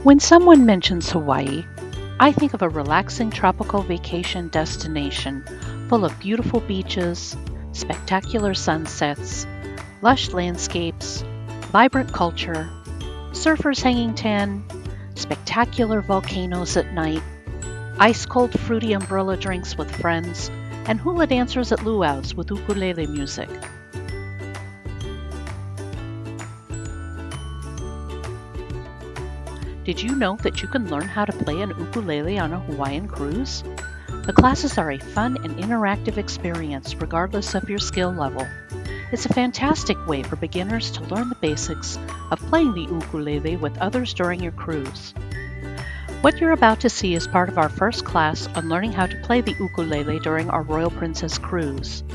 When someone mentions Hawaii, I think of a relaxing tropical vacation destination full of beautiful beaches, spectacular sunsets, lush landscapes, vibrant culture, surfers hanging tan, spectacular volcanoes at night, ice cold fruity umbrella drinks with friends, and hula dancers at luau's with ukulele music. Did you know that you can learn how to play an ukulele on a Hawaiian cruise? The classes are a fun and interactive experience regardless of your skill level. It's a fantastic way for beginners to learn the basics of playing the ukulele with others during your cruise. What you're about to see is part of our first class on learning how to play the ukulele during our Royal Princess cruise.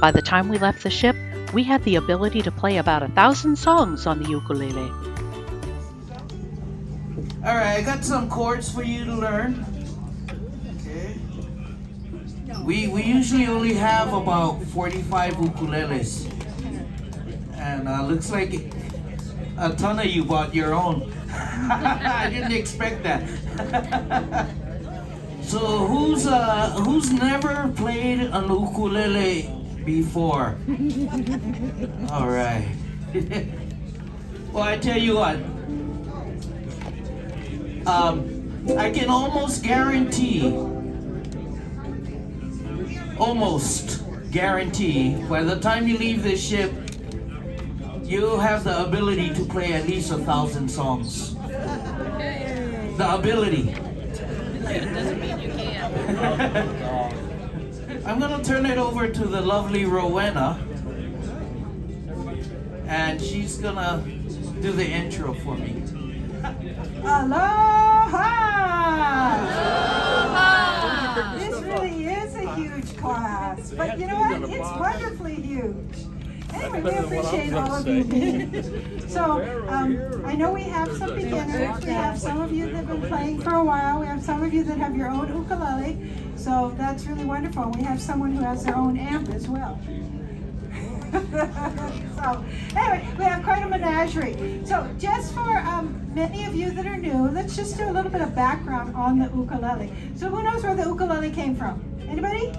By the time we left the ship, we had the ability to play about 1,000 songs on the ukulele. All right, I got some chords for you to learn. Okay. We usually only have about 45 ukuleles, and looks like a ton of you bought your own. I didn't expect that. So who's never played an ukulele before? All right. Well, I tell you what. I can almost guarantee, by the time you leave this ship, you have the ability to play at least 1,000 songs. The ability. Doesn't mean you can. I'm gonna turn it over to the lovely Rowena, and she's gonna do the intro for me. Aloha! Aloha! This really is a huge class, but you know what? It's wonderfully huge. Anyway, we appreciate all of you being. So, I know we have some beginners. We have some of you that have been playing for a while. We have some of you that have your own ukulele. So that's really wonderful. We have someone who has their own amp as well. So anyway, we have quite a menagerie. So just for many of you that are new, let's just do a little bit of background on the ukulele. So who knows where the ukulele came from? Anybody?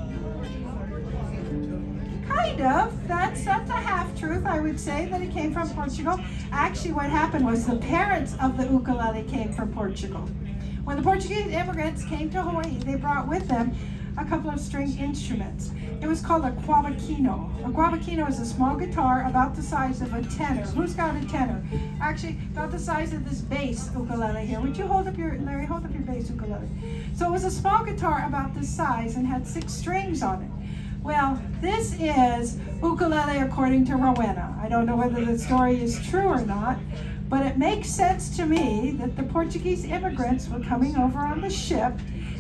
Kind of. That's a half-truth, I would say, that it came from Portugal. Actually, what happened was the parents of the ukulele came from Portugal. When the Portuguese immigrants came to Hawaii, they brought with them a couple of string instruments. It was called a guavaquino. A guavaquino is a small guitar about the size of a tenor. Who's got a tenor? Actually, about the size of this bass ukulele here. Would you hold up your, Larry, hold up your bass ukulele. So it was a small guitar about this size and had 6 strings on it. Well, this is ukulele according to Rowena. I don't know whether the story is true or not, but it makes sense to me that the Portuguese immigrants were coming over on the ship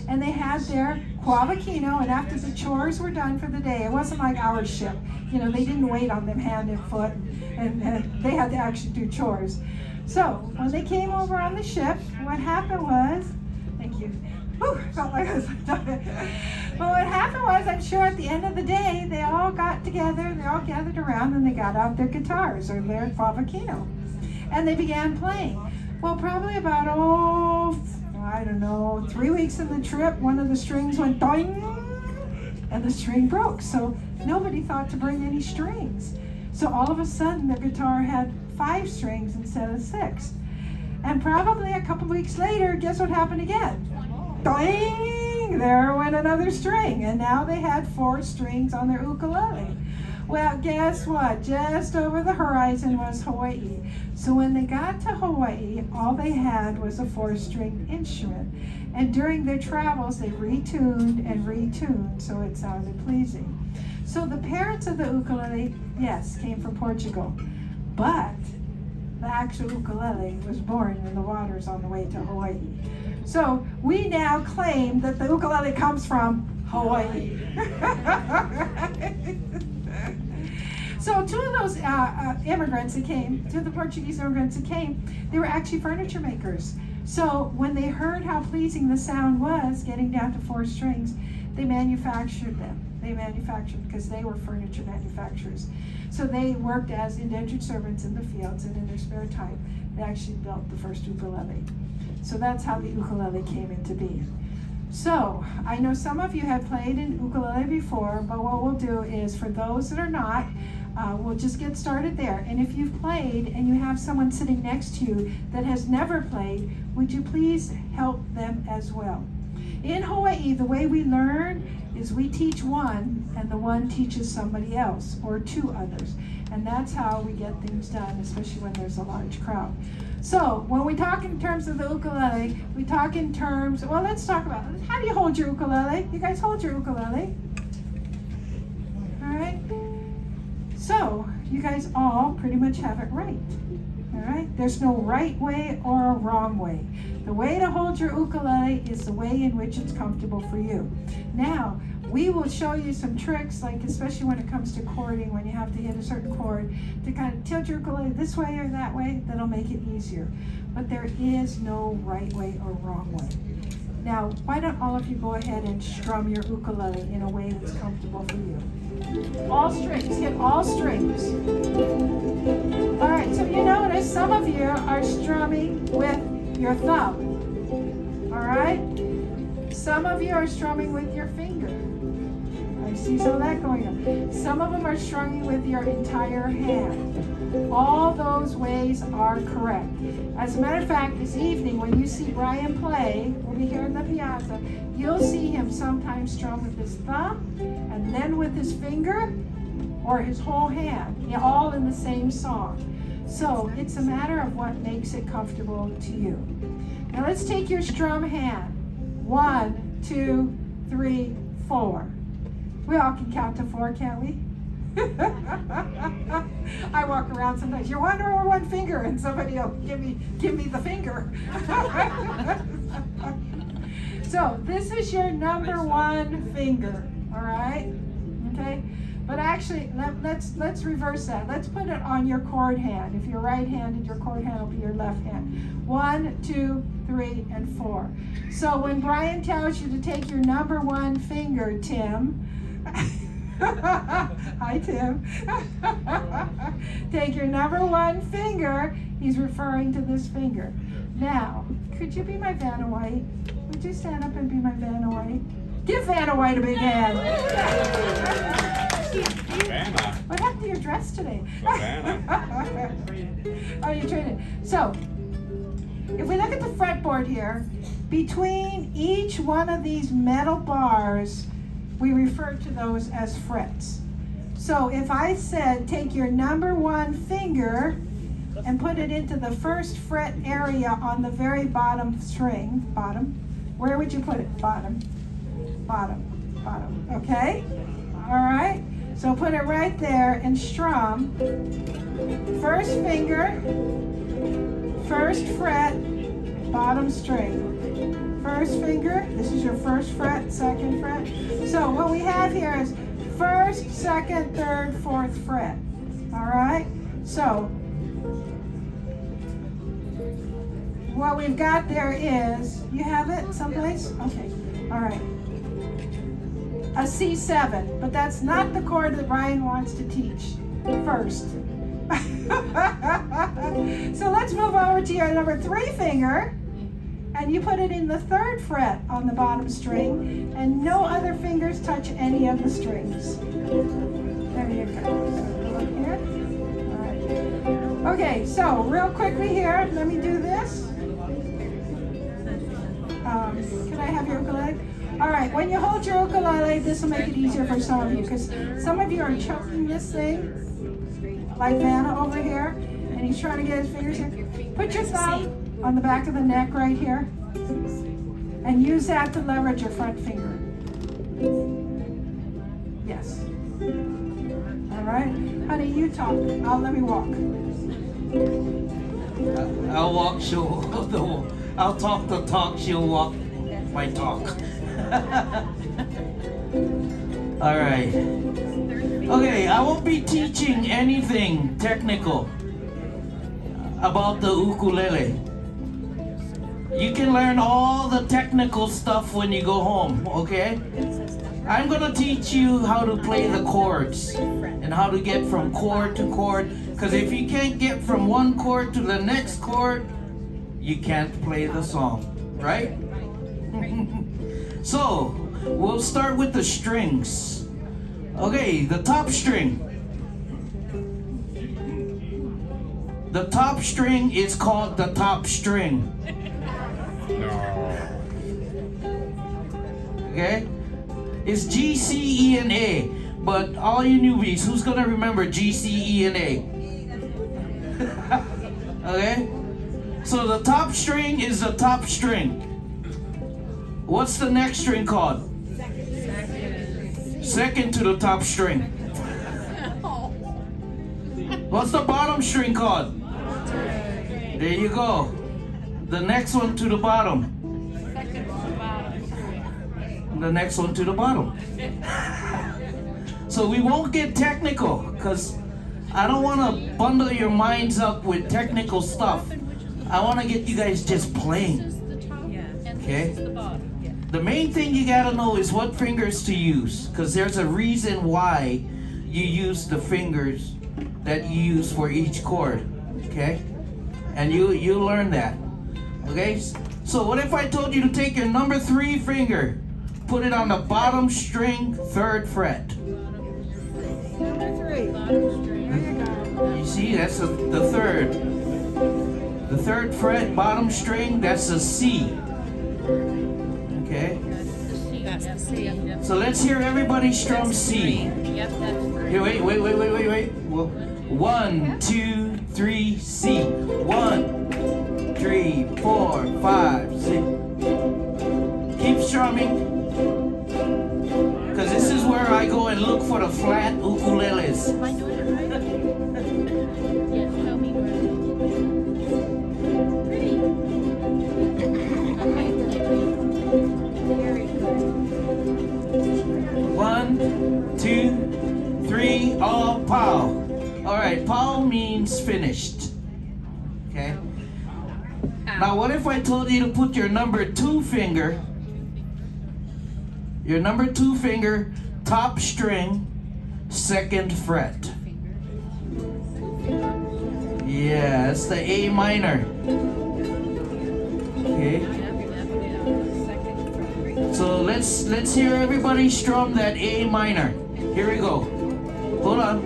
and they had their guavaquino, and after the chores were done for the day, it wasn't like our ship. You know, they didn't wait on them hand and foot, and they had to actually do chores. So when they came over on the ship, what happened was, thank you. Whew, felt like I was dying. But what happened was, I'm sure at the end of the day, they all got together, they all gathered around, and they got out their guitars or their guavaquino, and they began playing. Well, probably about, I don't know, 3 weeks in the trip, one of the strings went doing, and the string broke. So nobody thought to bring any strings. So all of a sudden, the guitar had 5 strings instead of 6. And probably a couple weeks later, guess what happened again? Doing! There went another string, and now they had 4 strings on their ukulele. Well, guess what? Just over the horizon was Hawaii. So when they got to Hawaii, all they had was a 4-string instrument. And during their travels, they retuned and retuned so it sounded pleasing. So the parents of the ukulele, yes, came from Portugal. But the actual ukulele was born in the waters on the way to Hawaii. So we now claim that the ukulele comes from Hawaii. So 2 of those immigrants that came, 2 of the Portuguese immigrants that came, they were actually furniture makers. So when they heard how pleasing the sound was, getting down to 4 strings, they manufactured them. They manufactured because they were furniture manufacturers. So they worked as indentured servants in the fields, and in their spare time, they actually built the first ukulele. So that's how the ukulele came into being. So I know some of you have played an ukulele before, but what we'll do is, for those that are not, we'll just get started there. And if you've played and you have someone sitting next to you that has never played, would you please help them as well? In Hawaii, the way we learn is we teach one, and the one teaches somebody else or two others. And that's how we get things done, especially when there's a large crowd. So when we talk in terms of the ukulele, we talk in terms, well, let's talk about, how do you hold your ukulele? You guys hold your ukulele? All right. So you guys all pretty much have it right. All right. There's no right way or a wrong way. The way to hold your ukulele is the way in which it's comfortable for you. Now, we will show you some tricks, like especially when it comes to chording, when you have to hit a certain chord, to kind of tilt your ukulele this way or that way. That'll make it easier. But there is no right way or wrong way. Now, why don't all of you go ahead and strum your ukulele in a way that's comfortable for you? All strings, hit all strings. All right, so you notice some of you are strumming with your thumb. All right? Some of you are strumming with your finger. I see some of that going on. Some of them are strumming with your entire hand. All those ways are correct. As a matter of fact, this evening when you see Brian play, we'll be here in the piazza, you'll see him sometimes strum with his thumb and then with his finger or his whole hand, all in the same song. So it's a matter of what makes it comfortable to you. Now let's take your strum hand. 1, 2, 3, 4. We all can count to 4, can't we? I walk around sometimes. You're one or one finger, and somebody will give me the finger. So this is your number 1 finger. All right. Okay. But actually, let's reverse that. Let's put it on your chord hand. If you're right-handed, your chord hand will be your left hand. 1, 2, 3, and 4. So when Brian tells you to take your number 1 finger, Tim, hi Tim, take your number 1 finger, he's referring to this finger. Now, could you be my Vanna White? Would you stand up and be my Vanna White? Give Vanna White a big hand. Vanna. What happened to your dress today? Vanna. Oh, you trained it. So, if we look at the fretboard here, between each one of these metal bars, we refer to those as frets. So if I said take your number 1 finger and put it into the first fret area on the very bottom string, bottom, where would you put it? Bottom, bottom, bottom, okay? All right, so put it right there and strum. First finger, first fret, bottom string. First finger, this is your first fret, second fret. So what we have here is first, second, third, fourth fret. All right, so what we've got there is, you have it someplace? Okay, all right. A C7, but that's not the chord that Brian wants to teach first. So let's move over to your number 3 finger, and you put it in the 3rd fret on the bottom string, and no other fingers touch any of the strings. There you go. So look here. All right. Okay, so real quickly here, let me do this. Can I have your ukulele? All right, when you hold your ukulele, this will make it easier for some of you, because some of you are choking this thing, like Vanna over here, and he's trying to get his fingers here. Put your thumb on the back of the neck right here, and use that to leverage your front finger. Yes. All right, honey, you talk. Let me walk. I'll walk, I'll talk the talk, she'll walk my talk. All right. Okay, I won't be teaching anything technical about the ukulele. You can learn all the technical stuff when you go home, okay? I'm gonna teach you how to play the chords and how to get from chord to chord. Because if you can't get from one chord to the next chord, you can't play the song, right? So, we'll start with the strings. Okay, the top string. The top string is called the top string. No. Okay? It's G, C, E, and A. But all you newbies, who's gonna remember G, C, E, and A? Okay? So the top string is the top string. What's the next string called? Second to the top string. What's the bottom string called? There you go. The next one to the bottom. The next one to the bottom. So we won't get technical because I don't want to bundle your minds up with technical stuff. I want to get you guys just playing. Okay? The main thing you gotta know is what fingers to use, because there's a reason why you use the fingers that you use for each chord. Okay? And you learn that. Okay? So what if I told you to take your number 3 finger, put it on the bottom string, 3rd fret? You see, that's the third. The 3rd fret, bottom string, that's a C. Okay? So let's hear everybody strum C. Yep, that's right. Here, wait. Well, 1, 2, 3, C. 1, 3, 4, 5, 6. Keep strumming. Because this is where I go and look for the flat ukuleles. Am I doing it right? Yes, show me where. Pretty. Okay, very good. 1, 2, 3, all pow. All right, pow means finished. Okay. Now, what if I told you to put your number 2 finger, top string, 2nd fret? Yeah, it's the A minor. Okay. So let's hear everybody strum that A minor. Here we go. Hold on.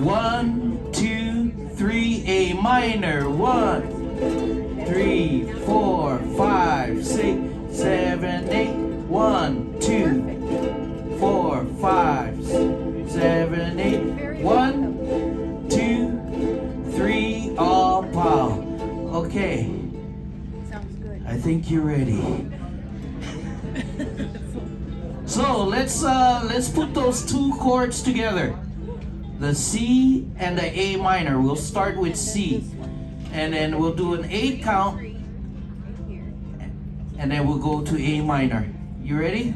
1, 2, 3, A minor. 1, 3, 4, 5, 6, 7, 8. 1, 2, 4, 5, 7, 8. 1, 2, 3, all pow. Okay. Sounds good. I think you're ready. So let's put those 2 chords together. The C and the A minor. We'll start with C. And then we'll do an 8 count. And then we'll go to A minor. You ready?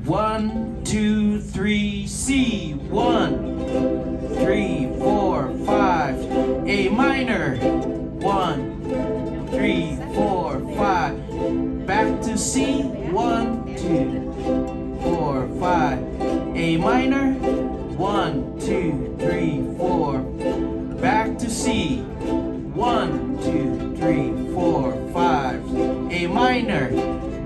1, 2, 3, C. 1, 3, 4, 5. A minor. 1, 3, 4, 5. Back to C. 1, 2, 4, 5. A minor. 1, 2, 3, 4. Back to C. 1, 2, 3, 4, 5. A minor.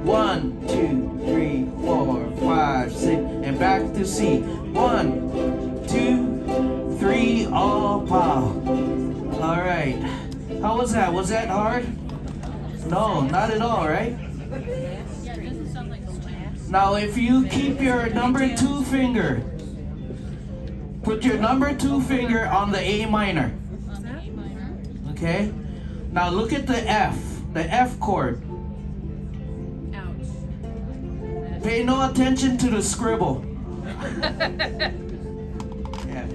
1, 2, 3, 4, 5, 6. And back to C. 1, 2, 3, all pow. All right. How was that? Was that hard? No, not at all, right? Yeah, it doesn't sound like a laugh. Now, if you keep your number 2 finger, put your number 2 finger on the A minor. On the A minor. Okay? Now look at the F chord. Ouch. Pay no attention to the scribble. Yeah.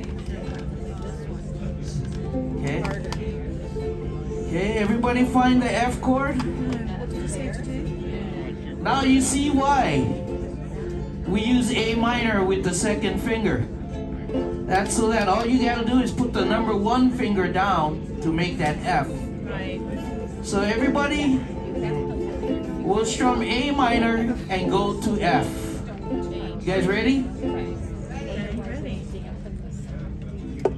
Okay? Okay, everybody find the F chord? Now you see why we use A minor with the 2nd finger. That's so that all you gotta do is put the number 1 finger down to make that F. Right. So everybody, We'll strum A minor and go to F. You guys ready?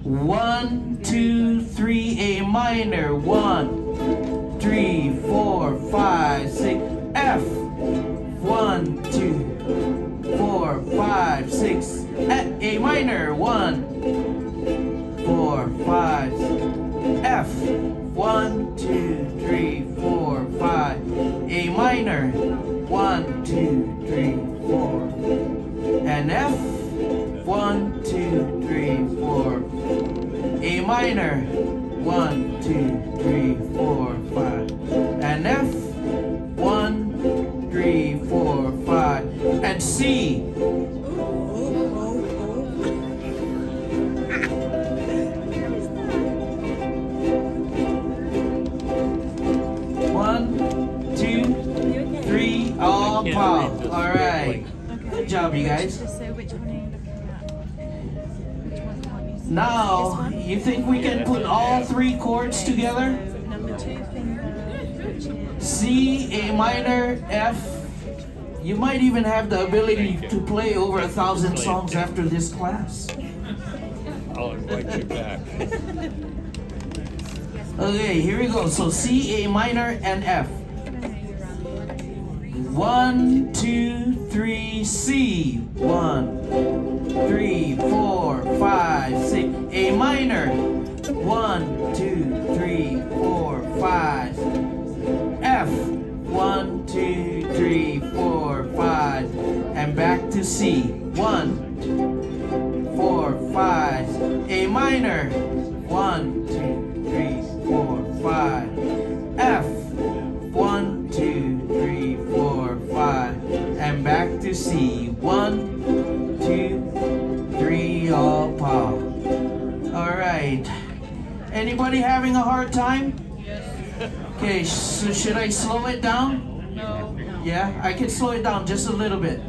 1, 2, 3, A minor. 1, 3, 4, 5, 6, F. 1, 2, 4, 5, 6, A minor. 1, 4, 5, F. 1, 2, 3, 4, 5. A minor. 1, 2, 3, 4. And F. 1, 2, 3, 4. A minor. 1, 2, 3, 4, 5. And F. 1, 3, 4, 5. And C. All pow. All right. Good job, you guys. So which one are you looking at? Which one can't you Now, you think we can put all 3 chords together? Number 2 finger, which is C, A minor, F. You might even have the ability to play over 1,000 songs after this class. I'll invite you back. Okay, here we go. So C, A minor, and F. 1, 2, 3, C. 1, 3, 4, 5, 6. A minor. 1, 2, 3, 4, 5. F. 1, 2, 3, 4, 5. And back to C. 1, 4, 5. A minor. 1, 2, 3, 4, 5. F. 1, 2, 3, 4, 5. And back to C. 1, 2, 3, all pow. All right. Anybody having a hard time? Okay, so should I slow it down? no. Yeah, I can slow it down just a little bit.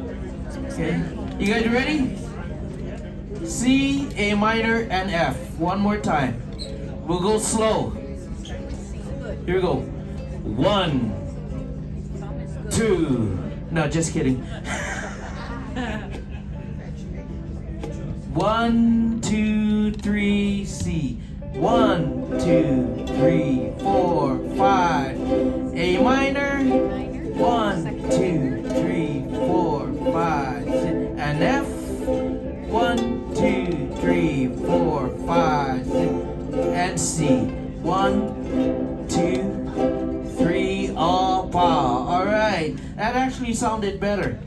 Okay, you guys ready? C, A minor, and F. One more time. We'll go slow. Here we go. 1, 2. No, just kidding. 1, 2, 3, C. 1, 2, 3, 4, 5. A minor. 1, 2, 3, 4, 5, 6. And F. 1, 2, 3, 4, 5, 6. And C. 1, 2, 3, all pow. All right, that actually sounded better.